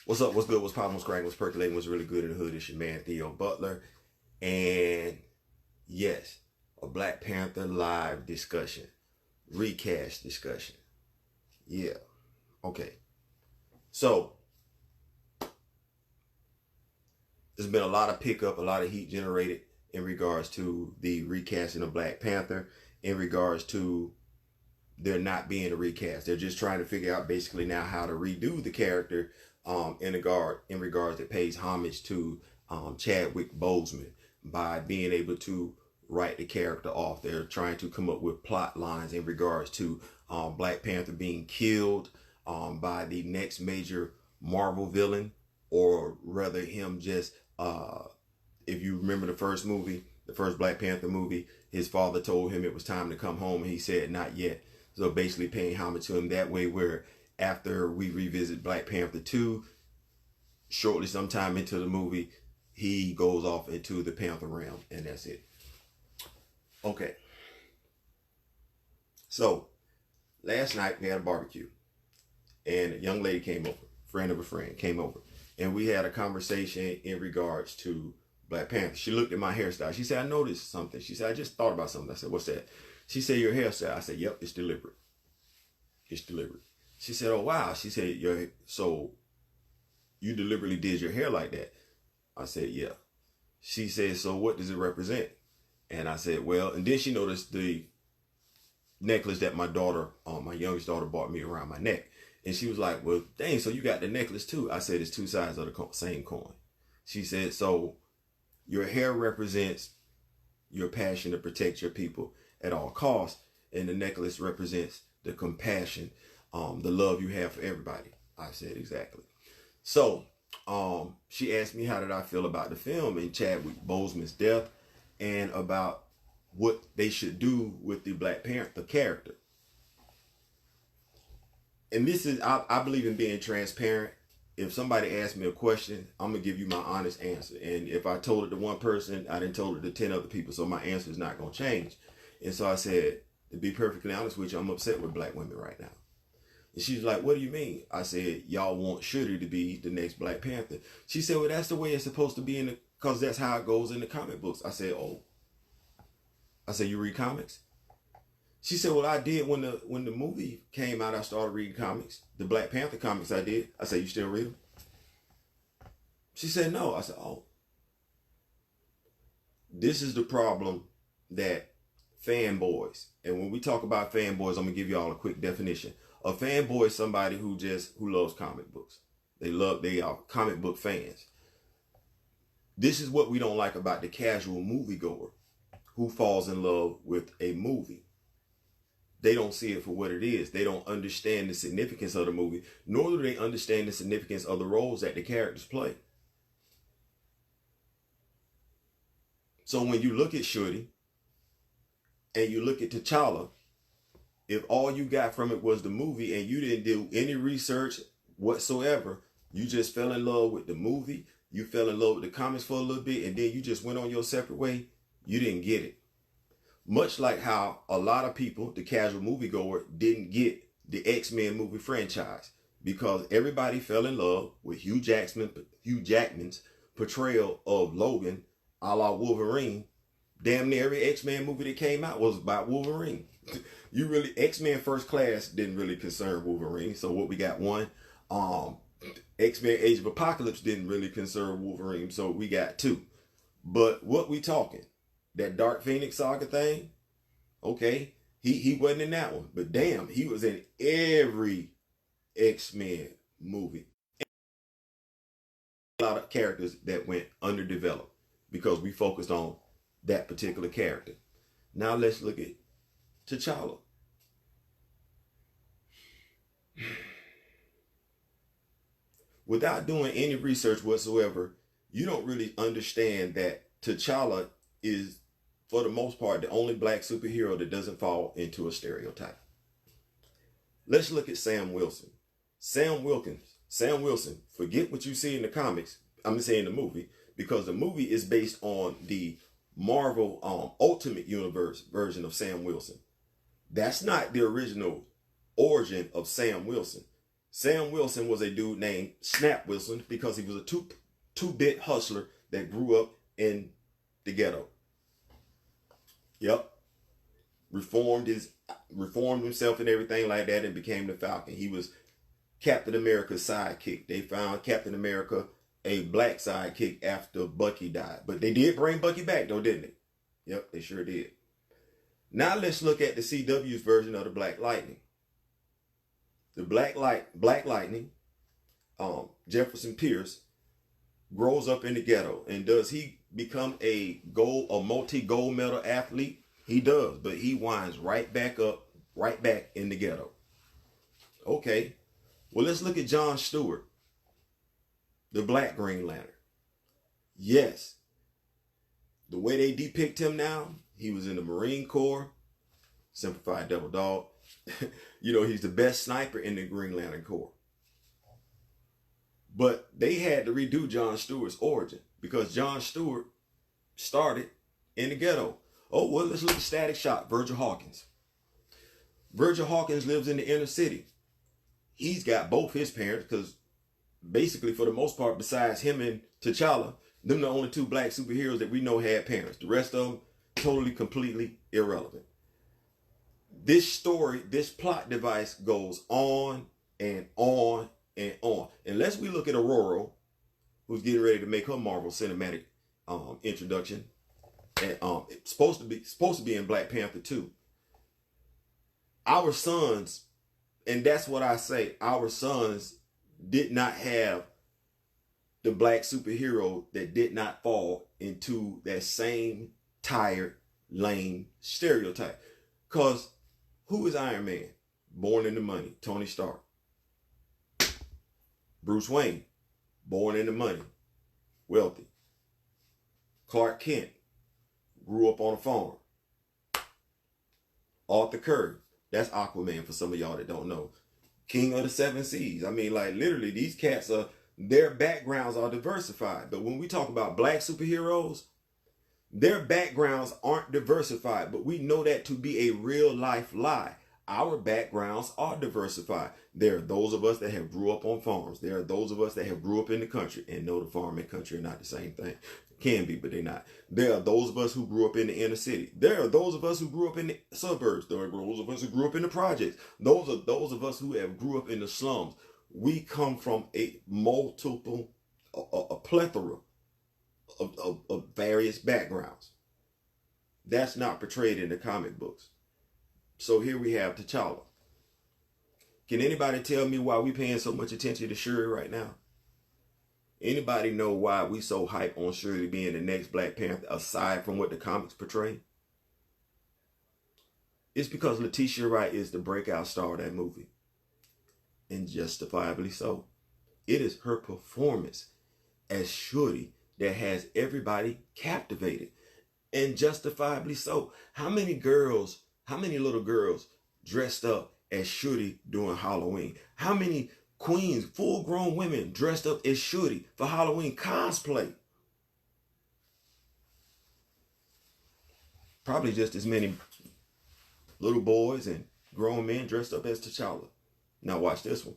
What's up? What's good? What's poppin'? What's cracking? What's percolating? What's really good in the hood? It's your man Theo Butler, and yes, a Black Panther live discussion, recast discussion. Yeah, okay. So there's been a lot of pickup, a lot of heat generated in regards to the recasting of Black Panther. In regards to there not being a recast, they're just trying to figure out basically now how to redo the character in regards that pays homage to Chadwick Boseman by being able to write the character off. They're trying to come up with plot lines in regards to Black Panther being killed by the next major Marvel villain, or rather him just if you remember the first movie, the first Black Panther movie, his father told him it was time to come home and he said not yet. So basically paying homage to him that way, where after we revisit Black Panther 2, shortly sometime into the movie, he goes off into the Panther realm, and that's it. Okay. So, last night we had a barbecue, and a young lady came over, friend of a friend came over, and we had a conversation in regards to Black Panther. She looked at my hairstyle. She said, I noticed something. She said, I just thought about something. I said, what's that? She said, your hairstyle. I said, yep, it's deliberate. It's deliberate. She said, oh, wow. She said, so you deliberately did your hair like that? I said, yeah. She said, so what does it represent? And I said, well, and then she noticed the necklace that my daughter, my youngest daughter, bought me around my neck. And she was like, well, dang, so you got the necklace too? I said, it's two sides of the same coin. She said, so your hair represents your passion to protect your people at all costs, and the necklace represents the compassion, the love you have for everybody. I said, exactly. So she asked me how did I feel about the film and Chadwick Boseman's death, and about what they should do with the Black Panther character. And this is, I believe in being transparent. If somebody asks me a question, I'm going to give you my honest answer. And if I told it to one person, I didn't told it to 10 other people. So my answer is not going to change. And so I said, to be perfectly honest with you, I'm upset with black women right now. And she's like, what do you mean? I said, y'all want Shorty to be the next Black Panther. She said, well, that's the way it's supposed to be because that's how it goes in the comic books. I said, oh. I said, you read comics? She said, well, I did when the movie came out. I started reading comics. The Black Panther comics I did. I said, you still read them? She said, no. I said, oh. This is the problem that fanboys, and when we talk about fanboys, I'm going to give you all a quick definition. A fanboy is somebody who loves comic books. They are comic book fans. This is what we don't like about the casual moviegoer who falls in love with a movie. They don't see it for what it is. They don't understand the significance of the movie, nor do they understand the significance of the roles that the characters play. So when you look at Shorty and you look at T'Challa, if all you got from it was the movie and you didn't do any research whatsoever, you just fell in love with the movie, you fell in love with the comics for a little bit, and then you just went on your separate way, you didn't get it. Much like how a lot of people, the casual moviegoer, didn't get the X-Men movie franchise because everybody fell in love with Hugh Jackman's portrayal of Logan, a la Wolverine. Damn near every X-Men movie that came out was about Wolverine. X-Men First Class didn't really concern Wolverine. So what we got one, X-Men Age of Apocalypse didn't really concern Wolverine. So we got two. But what we talking? That Dark Phoenix saga thing, okay, he wasn't in that one, but damn, he was in every X-Men movie. A lot of characters that went underdeveloped because we focused on that particular character. Now let's look at T'Challa. Without doing any research whatsoever, you don't really understand that T'Challa is, for the most part, the only black superhero that doesn't fall into a stereotype. Let's look at Sam Wilson. Sam Wilson, forget what you see in the comics. I'm saying the movie, because the movie is based on the Marvel Ultimate Universe version of Sam Wilson. That's not the original origin of Sam Wilson. Sam Wilson was a dude named Snap Wilson because he was a two-bit hustler that grew up in the ghetto. Yep. Reformed himself and everything like that and became the Falcon. He was Captain America's sidekick. They found Captain America a black sidekick after Bucky died. But they did bring Bucky back though, didn't they? Yep, they sure did. Now let's look at the CW's version of the Black Lightning. The Black Lightning, Jefferson Pierce, grows up in the ghetto. And does he become a multi-gold medal athlete? He does, but he winds right back in the ghetto. Okay, well, let's look at John Stewart, the Black Green Lantern. Yes, the way they depict him now, he was in the Marine Corps, simplified double dog. You know, he's the best sniper in the Green Lantern Corps. But they had to redo John Stewart's origin because John Stewart started in the ghetto. Oh, well, let's look at Static Shock, Virgil Hawkins. Virgil Hawkins lives in the inner city. He's got both his parents because basically, for the most part, besides him and T'Challa, them the only two black superheroes that we know had parents. The rest of them, totally, completely irrelevant. This story, this plot device goes on and on and on. Unless we look at Aurora, who's getting ready to make her Marvel Cinematic introduction. And it's supposed to be in Black Panther 2. Our sons, and that's what I say, our sons did not have the black superhero that did not fall into that same tired, lame stereotype. Because who is Iron Man? Born in the money, Tony Stark. Bruce Wayne, born in the money, wealthy. Clark Kent, grew up on a farm. Arthur Curry, that's Aquaman for some of y'all that don't know. King of the Seven Seas. I mean, like literally these cats their backgrounds are diversified. But when we talk about black superheroes, their backgrounds aren't diversified, but we know that to be a real life lie. Our backgrounds are diversified. There are those of us that have grew up on farms. There are those of us that have grew up in the country and know the farm and country are not the same thing. Can be, but they're not. There are those of us who grew up in the inner city. There are those of us who grew up in the suburbs. There are those of us who grew up in the projects. Those are those of us who have grew up in the slums. We come from a plethora of various backgrounds. That's not portrayed in the comic books. So here we have T'Challa. Can anybody tell me why we paying so much attention to Shuri right now? Anybody know why we so hype on Shuri being the next Black Panther aside from what the comics portray? It's because Letitia Wright is the breakout star of that movie. And justifiably so. It is her performance as Shorty that has everybody captivated. And justifiably so. How many little girls dressed up as Shorty during Halloween? How many queens, full-grown women dressed up as Shorty for Halloween cosplay? Probably just as many little boys and grown men dressed up as T'Challa. Now watch this one.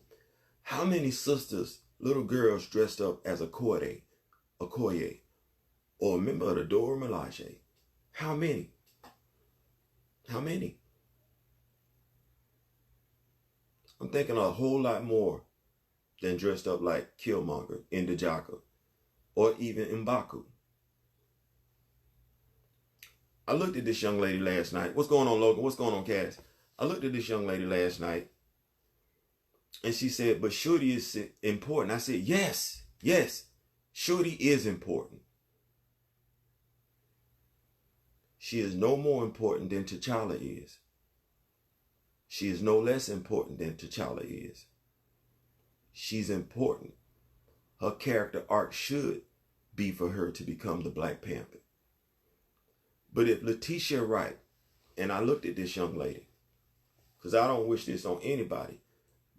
How many sisters, little girls dressed up as Okoye, or a member of the Dora Milaje? How many? How many? I'm thinking a whole lot more than dressed up like Killmonger, Ndajaka, or even M'Baku. I looked at this young lady last night. What's going on, Logan? What's going on, Cass? I looked at this young lady last night, and she said, but Shorty is important. I said, yes, Shorty is important. She is no more important than T'Challa is. She is no less important than T'Challa is. She's important. Her character arc should be for her to become the Black Panther. But if Letitia Wright, and I looked at this young lady, because I don't wish this on anybody,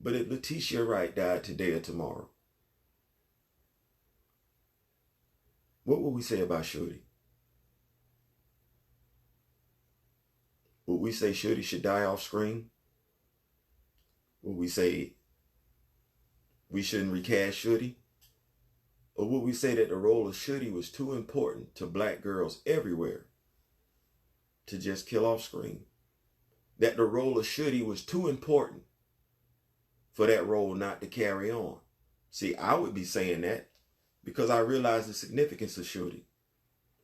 but if Letitia Wright died today or tomorrow, what would we say about Shorty? Would we say Shorty should die off screen? Would we say we shouldn't recast Shorty? Or would we say that the role of Shorty was too important to black girls everywhere to just kill off screen? That the role of Shorty was too important for that role not to carry on? See, I would be saying that because I realize the significance of Shorty.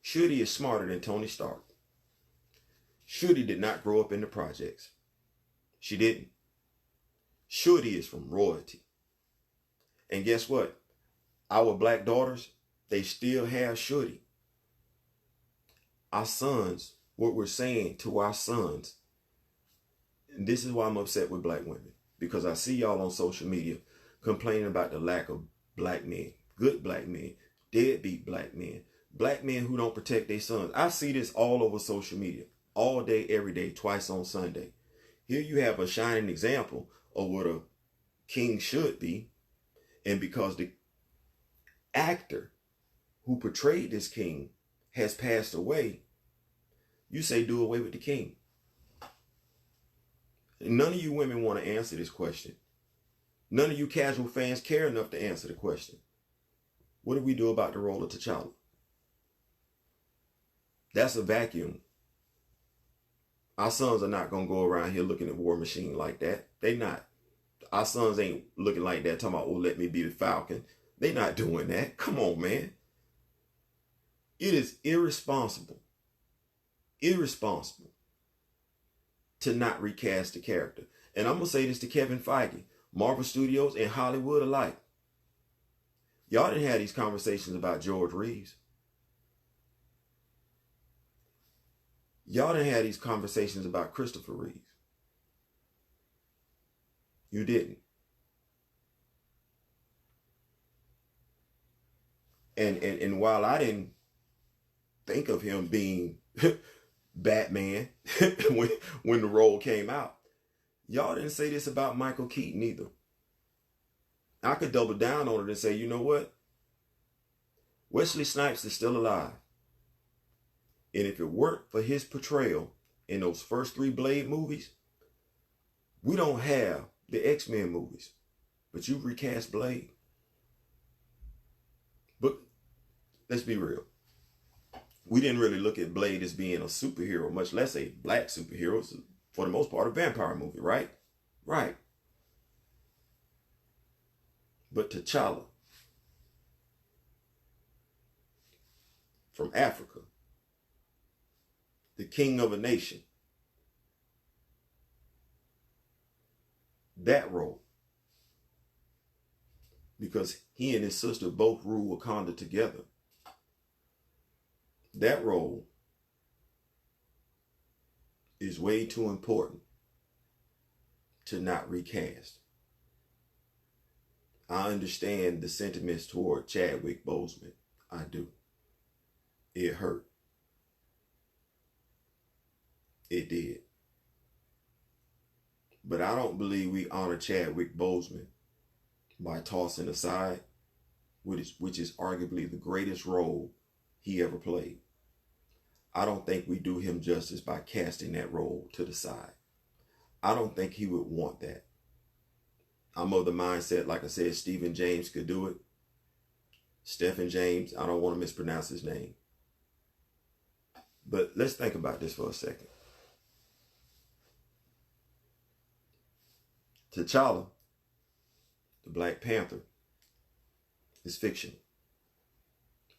Shorty is smarter than Tony Stark. Shorty did not grow up in the projects. She didn't. Shorty is from royalty. And guess what? Our black daughters, they still have Shorty. Our sons, what we're saying to our sons, and this is why I'm upset with black women, because I see y'all on social media complaining about the lack of black men, good black men, deadbeat black men who don't protect their sons. I see this all over social media, all day, every day, twice on Sunday. Here you have a shining example of what a king should be, and because the actor who portrayed this king has passed away, you say do away with the king. None of you women want to answer this question. None of you casual fans care enough to answer the question. What do we do about the role of T'Challa? That's a vacuum. Our sons are not going to go around here looking at War Machine like that. They not. Our sons ain't looking like that, talking about, oh, let me be the Falcon. They not doing that. Come on, man. It is irresponsible to not recast the character. And I'm going to say this to Kevin Feige, Marvel Studios and Hollywood alike. Y'all didn't have these conversations about George Reeves. Y'all didn't have these conversations about Christopher Reeves. You didn't. And while I didn't think of him being Batman when the role came out, y'all didn't say this about Michael Keaton either. I could double down on it and say, you know what? Wesley Snipes is still alive. And if it weren't for his portrayal in those first 3 Blade movies, we don't have the X-Men movies. But you recast Blade. But let's be real. We didn't really look at Blade as being a superhero, much less a black superhero. It's, for the most part, a vampire movie, right? Right. But T'Challa, from Africa, the king of a nation, that role, because he and his sister both rule Wakanda together, that role is way too important to not recast. I understand the sentiments toward Chadwick Boseman. I do. It hurt. It did. But I don't believe we honor Chadwick Boseman by tossing aside, which is arguably the greatest role he ever played. I don't think we do him justice by casting that role to the side. I don't think he would want that. I'm of the mindset, like I said, Stephen James could do it. Stephen James, I don't want to mispronounce his name. But let's think about this for a second. T'Challa, the Black Panther, is fiction.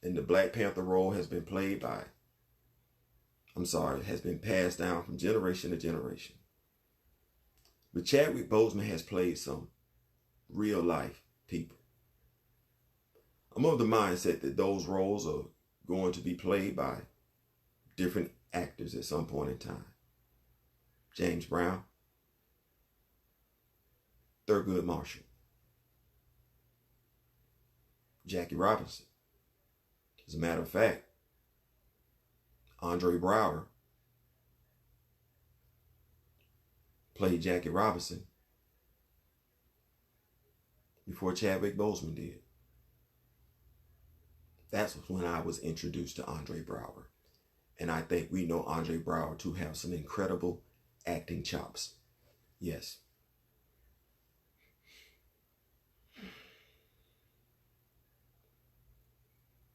And the Black Panther role has been played by, has been passed down from generation to generation. But Chadwick Boseman has played some real life people. I'm of the mindset that those roles are going to be played by different actors at some point in time. James Brown, Thurgood Marshall, Jackie Robinson. As a matter of fact, Andre Braugher played Jackie Robinson before Chadwick Boseman did. That's when I was introduced to Andre Braugher. And I think we know Andre Braugher to have some incredible acting chops. Yes.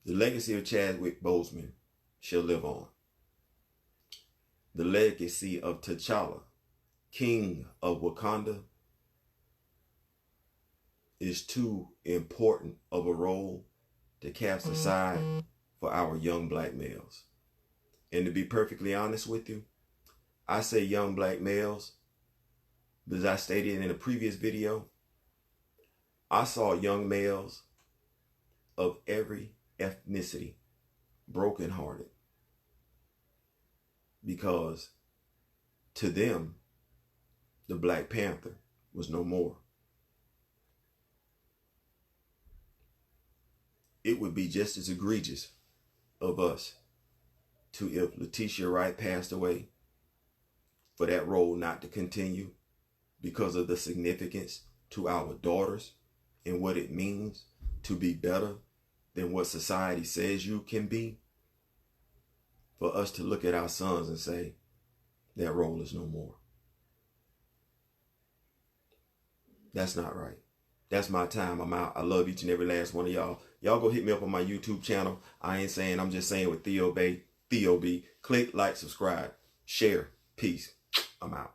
The legacy of Chadwick Boseman shall live on. The legacy of T'Challa, King of Wakanda, is too important of a role to cast aside for our young black males. And to be perfectly honest with you, I say young black males because I stated in a previous video, I saw young males of every ethnicity brokenhearted because to them, the Black Panther was no more. It would be just as egregious of us to, if Letitia Wright passed away, for that role not to continue because of the significance to our daughters and what it means to be better than what society says you can be. For us to look at our sons and say, that role is no more. That's not right. That's my time. I'm out. I love each and every last one of y'all. Y'all go hit me up on my YouTube channel. I ain't saying, I'm just saying with Theo B. Click, like, subscribe, share. Peace. I'm out.